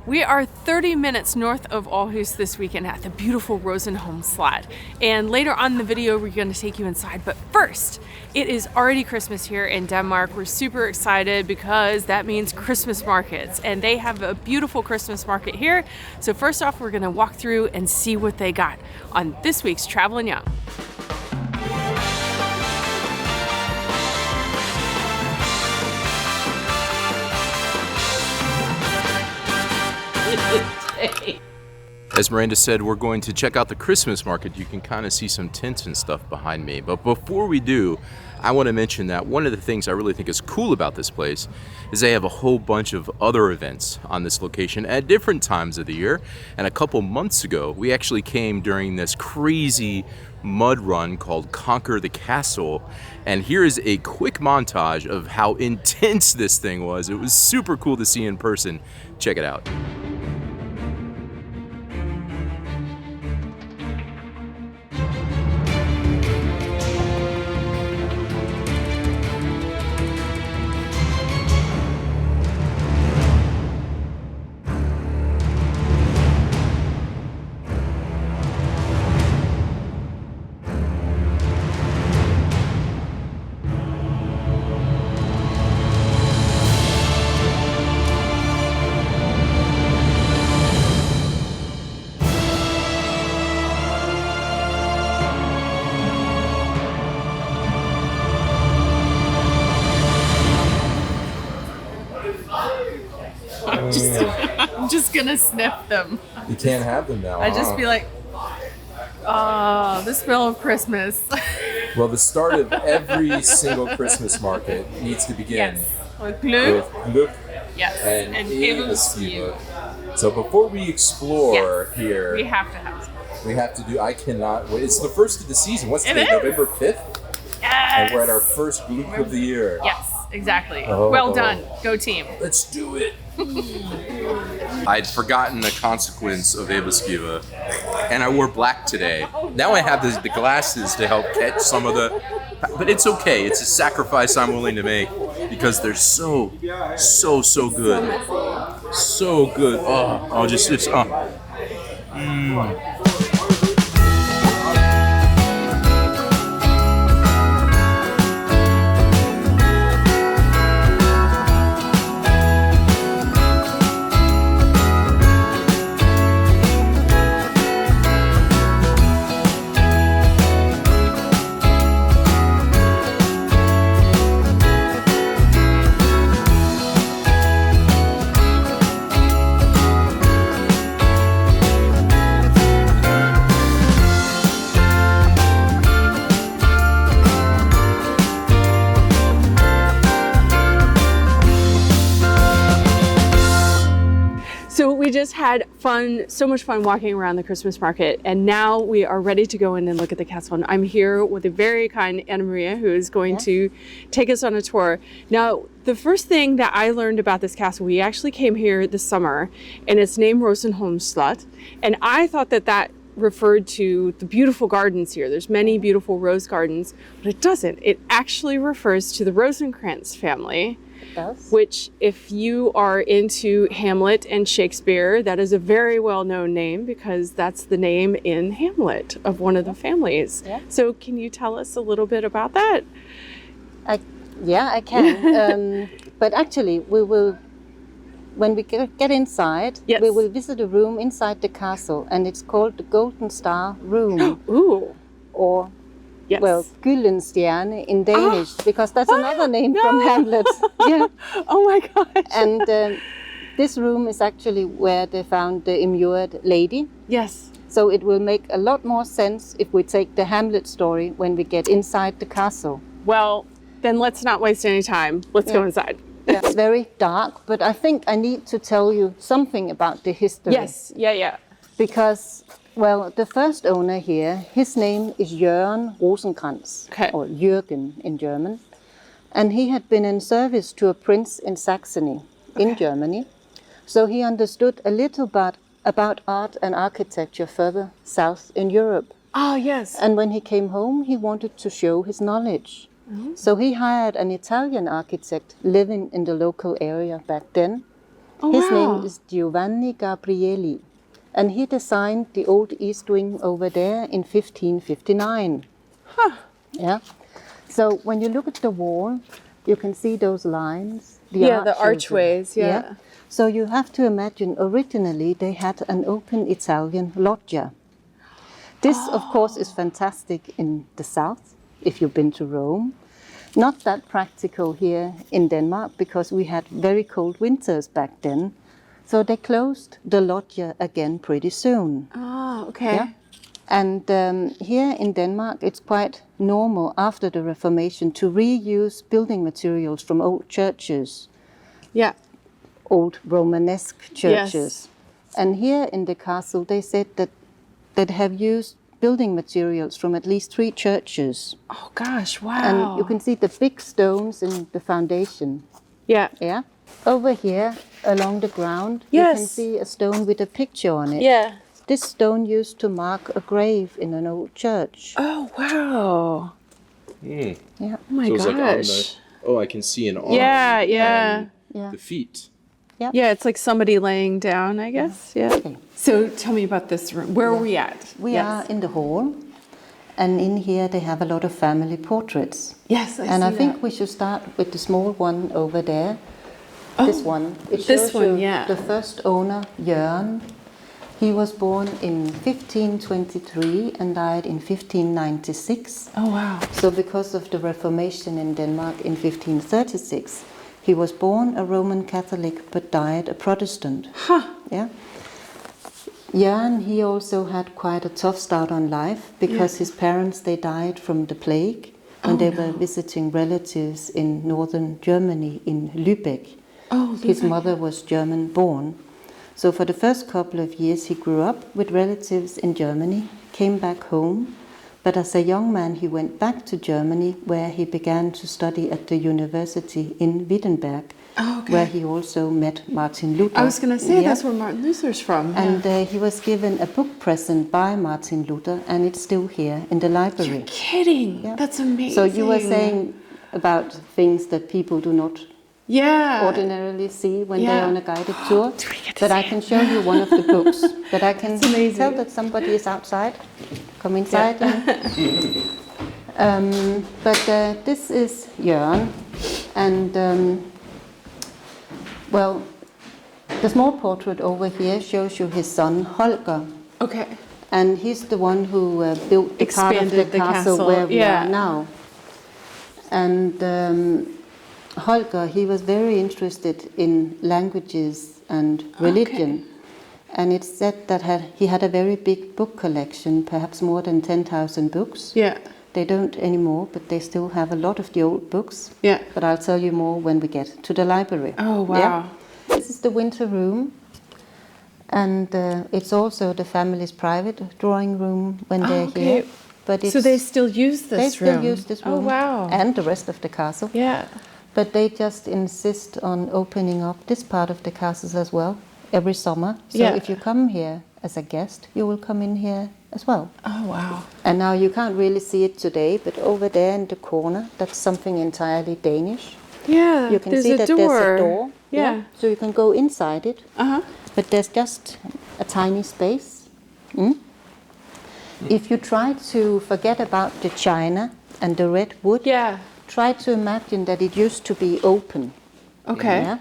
We are 30 minutes north of Aarhus this weekend at the beautiful Rosenholm Slot. And later on in the video, we're going to take you inside. But first, it is already Christmas here in Denmark. We're super excited because that means Christmas markets. And they have a beautiful Christmas market here. So first off, we're going to walk through and see what they got on this week's Travelin' Young. As Miranda said, we're going to check out the Christmas market. You can kind of see some tents and stuff behind me. But before we do, I want to mention that one of the things I really think is cool about this place is they have a whole bunch of other events on this location at different times of the year. And a couple months ago, we actually came during this crazy mud run called Conquer the Castle. And here is a quick montage of how intense this thing was. It was super cool to see in person. Check it out. I'm just gonna sniff them. You can't have them now. I just be like, oh, the smell of Christmas. Well, the start of every single Christmas market needs to begin with glue, yes, and Eberskive. So before we explore here, we have to have some. We have to do. I cannot wait. It's the first of the season. What's today? November 5th? Yes. And we're at our first glue of the year. Yes, exactly. Well done. Go team. Let's do it. I'd forgotten the consequence of Eberskive, and I wore black today. Now I have the glasses to help catch some of the... But it's okay. It's a sacrifice I'm willing to make because they're so good. So good. Oh, just... So we just had so much fun walking around the Christmas market, and now we are ready to go in and look at the castle. And I'm here with a very kind Anna Maria who is going to take us on a tour. Now, the first thing that I learned about this castle, we actually came here this summer, and it's named Rosenholm Slot. And I thought that referred to the beautiful gardens here. There's many beautiful rose gardens, but it doesn't. It actually refers to the Rosencrantz family. Which, if you are into Hamlet and Shakespeare, that is a very well-known name because that's the name in Hamlet of one of the families. Yeah. So can you tell us a little bit about that? I can. But actually, we will, when we get inside, we will visit a room inside the castle, and it's called the Golden Star Room. Ooh. Or... Yes. Well, Gyllenstjerne in Danish, because that's another name from Hamlet. Yeah. Oh my gosh. And this room is actually where they found the immured lady. Yes. So it will make a lot more sense if we take the Hamlet story when we get inside the castle. Well, then let's not waste any time. Let's go inside. Yeah. It's very dark, but I think I need to tell you something about the history. Yes. Yeah. Because... Well, the first owner here, his name is Jørgen Rosenkrantz, or Jürgen in German. And he had been in service to a prince in Saxony, in Germany. So he understood a little bit about art and architecture further south in Europe. Oh, yes. And when he came home, he wanted to show his knowledge. Mm-hmm. So he hired an Italian architect living in the local area back then. Oh, His wow. name is Giovanni Gabrieli, and he designed the old east wing over there in 1559. Huh. Yeah. So when you look at the wall, you can see those lines. The arches. archways, yeah. So you have to imagine, originally they had an open Italian loggia. This, of course, is fantastic in the south, if you've been to Rome. Not that practical here in Denmark, because we had very cold winters back then. So they closed the loggia again pretty soon. Oh, okay. Yeah? And here in Denmark, it's quite normal after the Reformation to reuse building materials from old churches. Yeah. Old Romanesque churches. Yes. And here in the castle, they said that they have used building materials from at least 3 churches. Oh gosh, wow. And you can see the big stones in the foundation. Yeah. Yeah. Over here, along the ground, you can see a stone with a picture on it. Yeah. This stone used to mark a grave in an old church. Oh wow. Yeah. Oh my So it's like on gosh. I can see an arm. Yeah, yeah. and Yeah. the feet. Yeah, it's like somebody laying down, I guess. Yeah. Okay. So tell me about this room. Where are we at? We are in the hall, and in here they have a lot of family portraits. Yes, I And see I think that. we should start with the small one over there. Oh, This one. It this shows one, you yeah. the first owner, Jørgen. He was born in 1523 and died in 1596. Oh wow. So because of the Reformation in Denmark in 1536, he was born a Roman Catholic but died a Protestant. Huh. Yeah. Jørgen, he also had quite a tough start on life because his parents, they died from the plague when they were visiting relatives in northern Germany in Lübeck. Oh, His mother was German born. So for the first couple of years he grew up with relatives in Germany, came back home, but as a young man he went back to Germany where he began to study at the university in Wittenberg, where he also met Martin Luther. I was going to say that's where Martin Luther's from. And he was given a book present by Martin Luther, and it's still here in the library. You're kidding. Yeah. That's amazing. So you were saying about things that people do not ordinarily see when they're on a guided tour. But I can show you one of the books. But I can tell that somebody is outside. Come inside. But this is Jørgen. And, well, the small portrait over here shows you his son, Holger. Okay. And he's the one who built the part of the castle where we are now. And Holger, he was very interested in languages and religion. And it's said that he had a very big book collection, perhaps more than 10,000 books. Yeah. They don't anymore, but they still have a lot of the old books. Yeah. But I'll tell you more when we get to the library. Oh, wow. Yeah. This is the winter room. And it's also the family's private drawing room when they're here. But so they still use this room? They still use this room. Oh, wow. And the rest of the castle. Yeah. But they just insist on opening up this part of the castle as well every summer. So if you come here as a guest, you will come in here as well. Oh, wow. And now you can't really see it today, but over there in the corner, that's something entirely Danish. Yeah, You can there's see a that door. there's a door. Yeah. So you can go inside it. Uh-huh. But there's just a tiny space. If you try to forget about the china and the red wood, try to imagine that it used to be open. Okay. Yeah?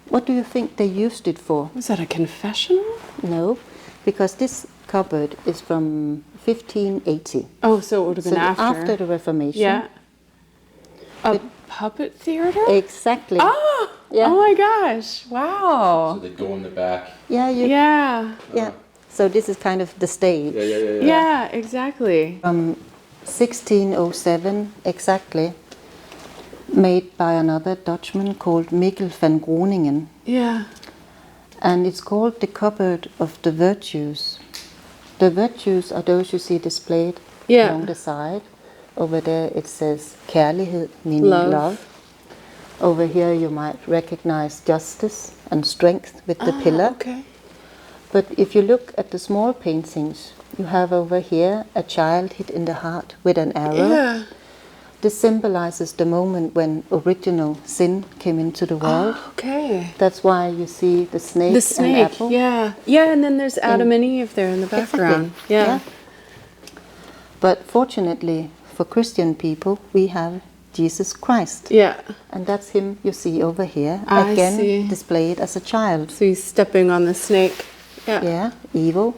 What do you think they used it for? Was that a confessional? No, because this cupboard is from 1580. Oh, so it would have been after the Reformation. Yeah. A puppet theater? Exactly. Oh! Yeah. Oh my gosh! Wow. So they'd go in the back. Yeah. Yeah. So this is kind of the stage. Yeah, exactly. From 1607, exactly, made by another Dutchman called Mikkel van Groningen. Yeah. And it's called the Cupboard of the Virtues. The virtues are those you see displayed along the side. Over there it says kærlighed, meaning love. Over here you might recognize justice and strength with the pillar. Okay. But if you look at the small paintings, you have over here a child hit in the heart with an arrow. Yeah. This symbolizes the moment when original sin came into the world. Oh, okay. That's why you see the snake, and apple. Yeah. Yeah, and then there's Adam and Eve there in the background. Exactly. Yeah. But fortunately for Christian people, we have Jesus Christ. Yeah. And that's him you see over here, I again see. displayed as a child. So he's stepping on the snake. Yeah. Yeah, evil,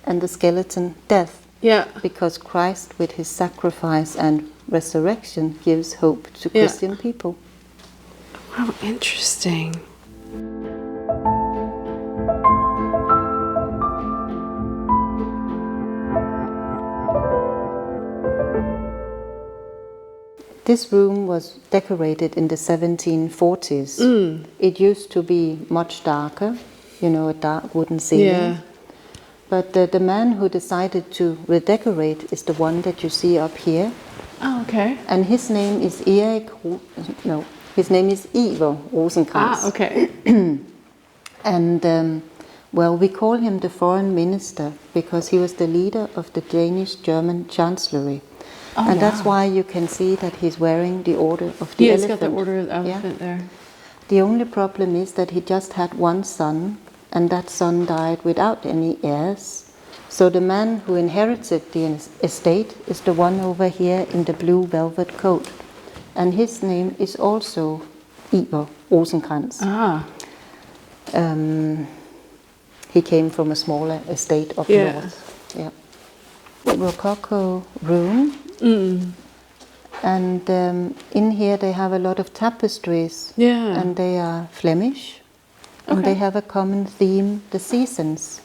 and the skeleton, death. Yeah. Because Christ, with his sacrifice and resurrection, gives hope to Christian people. How interesting. This room was decorated in the 1740s. It used to be much darker, a dark wooden ceiling. Yeah. But the man who decided to redecorate is the one that you see up here. Oh, okay. And his name is his name is Ivar Rosenkrantz. Ah, okay. And, we call him the foreign minister because he was the leader of the Danish-German chancellery. Oh, and that's why you can see that he's wearing the Order of the Elephant. Elephant. He's got the Order of the Elephant there. The only problem is that he just had one son, and that son died without any heirs. So the man who inherited the estate is the one over here in the blue velvet coat. And his name is also Ivar Rosenkrantz. Ah. He came from a smaller estate up north. Yeah. Rococo room. And in here they have a lot of tapestries. Yeah. And they are Flemish. And they have a common theme, the seasons.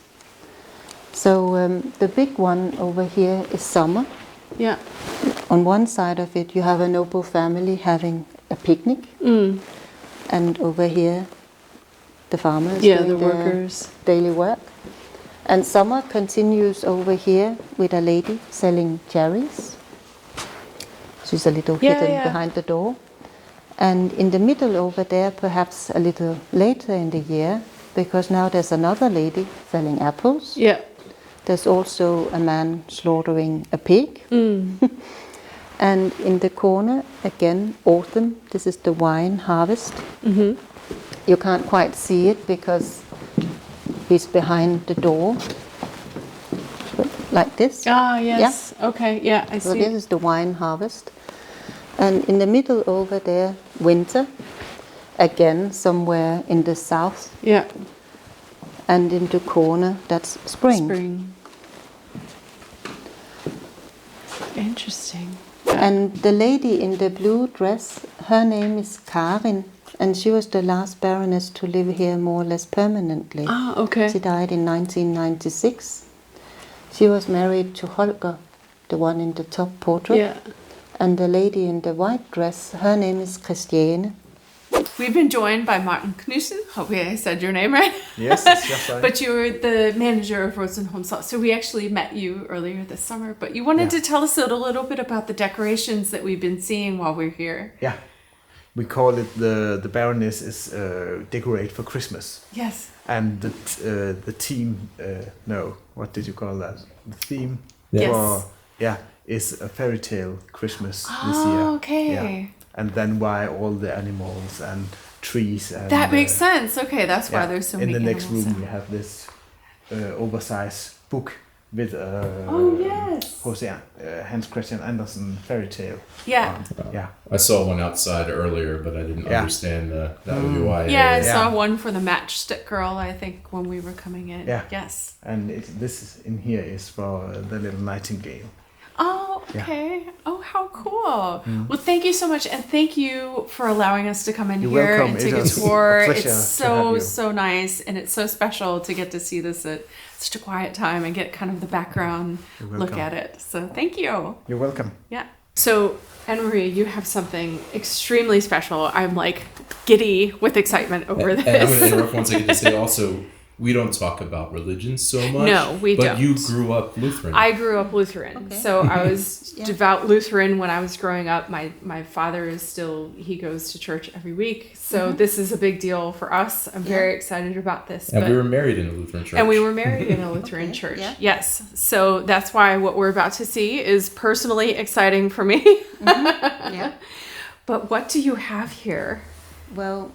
So the big one over here is summer. Yeah. On one side of it you have a noble family having a picnic. And over here the farmers doing the workers. Daily work. And summer continues over here with a lady selling cherries. She's a little hidden behind the door. And in the middle over there, perhaps a little later in the year, because now there's another lady selling apples. Yeah. There's also a man slaughtering a pig. And in the corner, again, autumn. This is the wine harvest. You can't quite see it because he's behind the door. Like this. Ah, yes. Yeah. Okay, yeah, I So see. this is the wine harvest. And in the middle over there, winter. Again, somewhere in the south. Yeah. And in the corner, that's spring. Spring. Interesting. And the lady in the blue dress, her name is Karin. And she was the last baroness to live here more or less permanently. Ah, okay. She died in 1996. She was married to Holger, the one in the top portrait. Yeah. And the lady in the white dress, her name is Christiane. We've been joined by Martin Knudsen. Hopefully I said your name right. Yes, that's right. But you're the manager of Rosenholm Slot. So we actually met you earlier this summer. But you wanted to tell us a little bit about the decorations that we've been seeing while we're here. Yeah, we call it the Baroness is decorate for Christmas. Yes. And the theme, no, what did you call that? The theme Yes. is a fairy tale Christmas this year. Oh, okay. Yeah. And then why all the animals and trees and That makes sense. Okay, that's why there's so many in the next animals. room we have this oversized book with Hans Christian Andersen fairy tale. Yeah. Yeah. I saw one outside earlier, but I didn't understand that would be why. Yeah, I saw one for the matchstick girl, I think, when we were coming in. Yeah. Yes. And this in here is for the little nightingale. Oh, okay. Oh, how cool. Well, thank you so much. And thank you for allowing us to come in You're here welcome. and take It a is tour. a pleasure It's to have you. so nice. And it's so special to get to see this at such a quiet time and get kind of the background look at it. So thank you. You're welcome. Yeah. So, Anne-Marie, you have something extremely special. I'm like giddy with excitement over this. And I'm going to interrupt once again to say also, we don't talk about religion so much. No, we but don't. But you grew up Lutheran. I grew up Lutheran. Okay. So I was devout Lutheran when I was growing up. My father is still, he goes to church every week. So this is a big deal for us. I'm very excited about this. And we were married in a Lutheran church. And we were married in a Lutheran church. Yeah. Yes. So that's why what we're about to see is personally exciting for me. Yeah. But what do you have here? Well,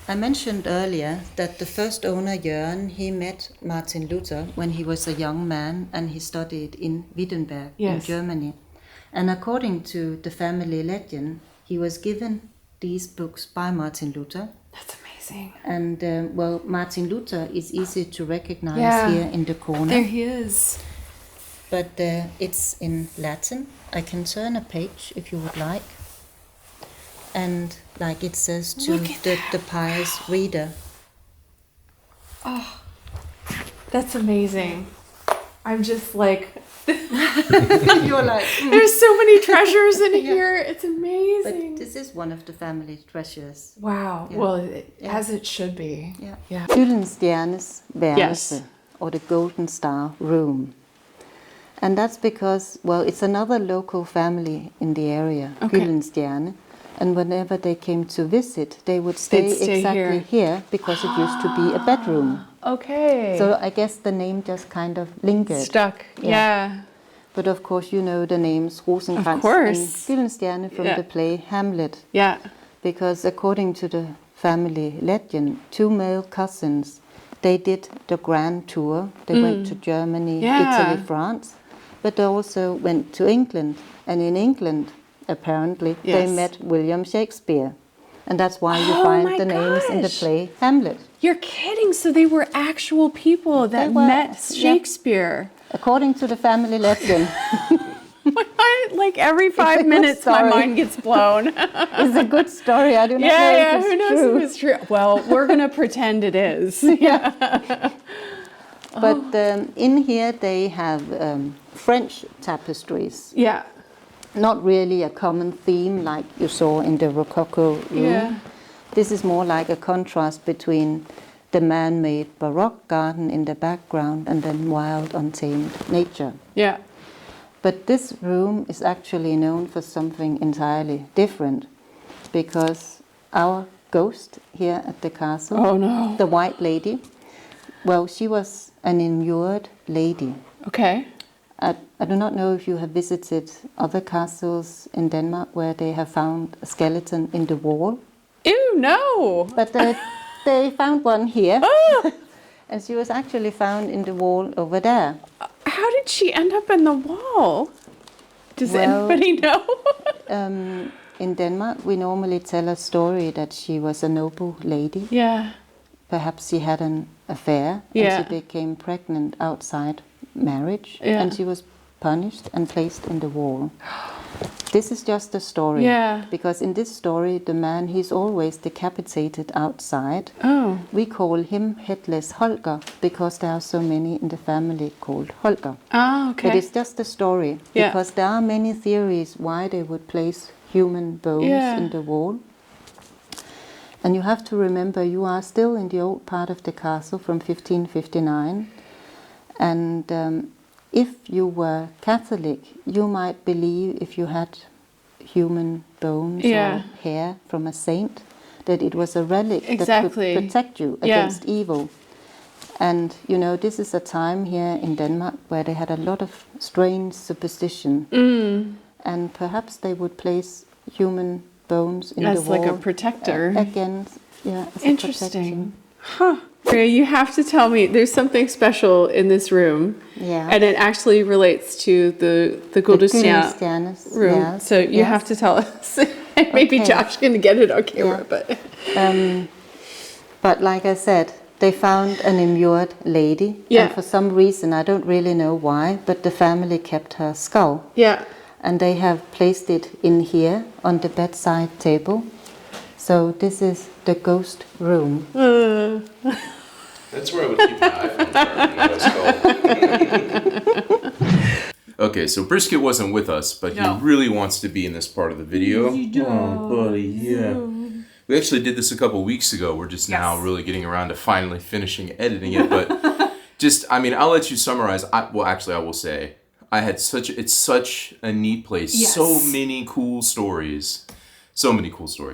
I mentioned earlier that the first owner, Jørgen, he met Martin Luther when he was a young man and he studied in Wittenberg in Germany. And according to the family legend, he was given these books by Martin Luther. That's amazing. And well, Martin Luther is easy to recognize here in the corner. There he is. But it's in Latin. I can turn a page if you would like. And like it says to the pious reader. Oh, that's amazing. I'm just like, you're like, there's so many treasures in here. It's amazing. But this is one of the family treasures. Wow. Yeah. Well, as it should be. Yeah. Gyllenstjernes værelse, or the Golden Star room. And that's because, well, it's another local family in the area, Gyllenstjerne. And whenever they came to visit, they would stay exactly here because it used to be a bedroom. Okay. So I guess the name just kind of lingered. Stuck, yeah. But of course, you know the names Rosenholm and Gyllenstjerne from the play Hamlet. Yeah. Because according to the family legend, 2 male cousins, they did the grand tour. They went to Germany, Italy, France. But they also went to England. And in England, apparently, they met William Shakespeare. And that's why you find the names in the play Hamlet. You're kidding. So they were actual people that met Shakespeare. According to the family legend. Like every 5 minutes, my mind gets blown. It's a good story. I do not know if it's who knows true. if it's true. Well, we're going to pretend it is. But in here they have French tapestries. Yeah. Not really a common theme like you saw in the Rococo room. Yeah. This is more like a contrast between the man-made Baroque garden in the background and then wild, untamed nature. Yeah. But this room is actually known for something entirely different, because our ghost here at the castle, the White Lady, well, she was an immured lady. Okay. I do not know if you have visited other castles in Denmark where they have found a skeleton in the wall. Ew, no! But they found one here. Oh. And she was actually found in the wall over there. How did she end up in the wall? Does anybody know? In Denmark, we normally tell a story that she was a noble lady. Yeah. Perhaps she had an affair and she became pregnant outside marriage, and she was punished and placed in the wall. This is just a story, because in this story the man, he's always decapitated outside. Oh. We call him Headless Holger because there are so many in the family called Holger. Ah, okay. But it's just a story, because there are many theories why they would place human bones in the wall. And you have to remember, you are still in the old part of the castle from 1559. And if you were Catholic, you might believe if you had human bones or hair from a saint, that it was a relic that could protect you against evil. And, you know, this is a time here in Denmark where they had a lot of strange superstition. And perhaps they would place human bones in the wall. As like a protector. Against, as Interesting. Huh. Maria, you have to tell me, there's something special in this room. Yeah. And it actually relates to the Gyllenstjerne room. Yes. So you have to tell us. Maybe Josh can get it on camera. But like I said, they found an immured lady. Yeah. And for some reason, I don't really know why, but the family kept her skull. Yeah. And they have placed it in here on the bedside table. So this is the ghost room. That's where I would keep my iPhone charged. Okay, so Brisket wasn't with us, but he really wants to be in this part of the video. You do. Oh, buddy, We actually did this a couple weeks ago. We're just now really getting around to finally finishing editing it. But I'll let you summarize. I will say, it's such a neat place. Yes. So many cool stories.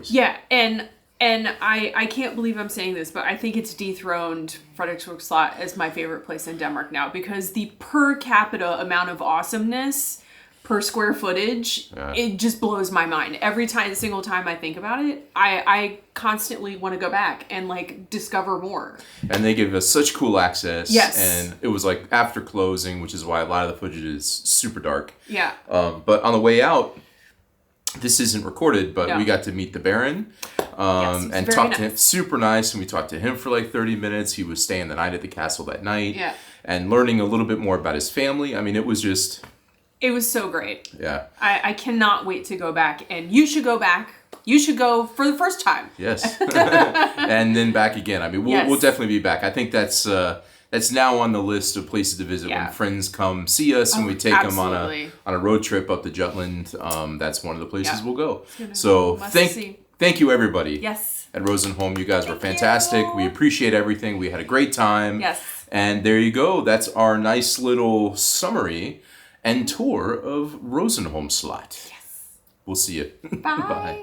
Yeah, and I can't believe I'm saying this, but I think it's dethroned Frederiksborg Slot as my favorite place in Denmark now, because the per capita amount of awesomeness per square footage, it just blows my mind. Every single time I think about it, I constantly want to go back and like discover more. And they give us such cool access. Yes. And it was like after closing, which is why a lot of the footage is super dark. Yeah. But on the way out, this isn't recorded, but we got to meet the Baron and talk to him. Super nice. And we talked to him for like 30 minutes. He was staying the night at the castle that night. Yeah. And learning a little bit more about his family. I mean, it was just... It was so great. Yeah. I cannot wait to go back. And you should go back. You should go for the first time. Yes. And then back again. I mean, we'll definitely be back. I think that's now on the list of places to visit when friends come see us and we take them on a road trip up to Jutland. That's one of the places we'll go. So thank you, everybody. Yes. At Rosenholm, you guys were fantastic. We appreciate everything. We had a great time. Yes. And there you go. That's our nice little summary and tour of Rosenholm Slot. Yes. We'll see you. Bye. Bye.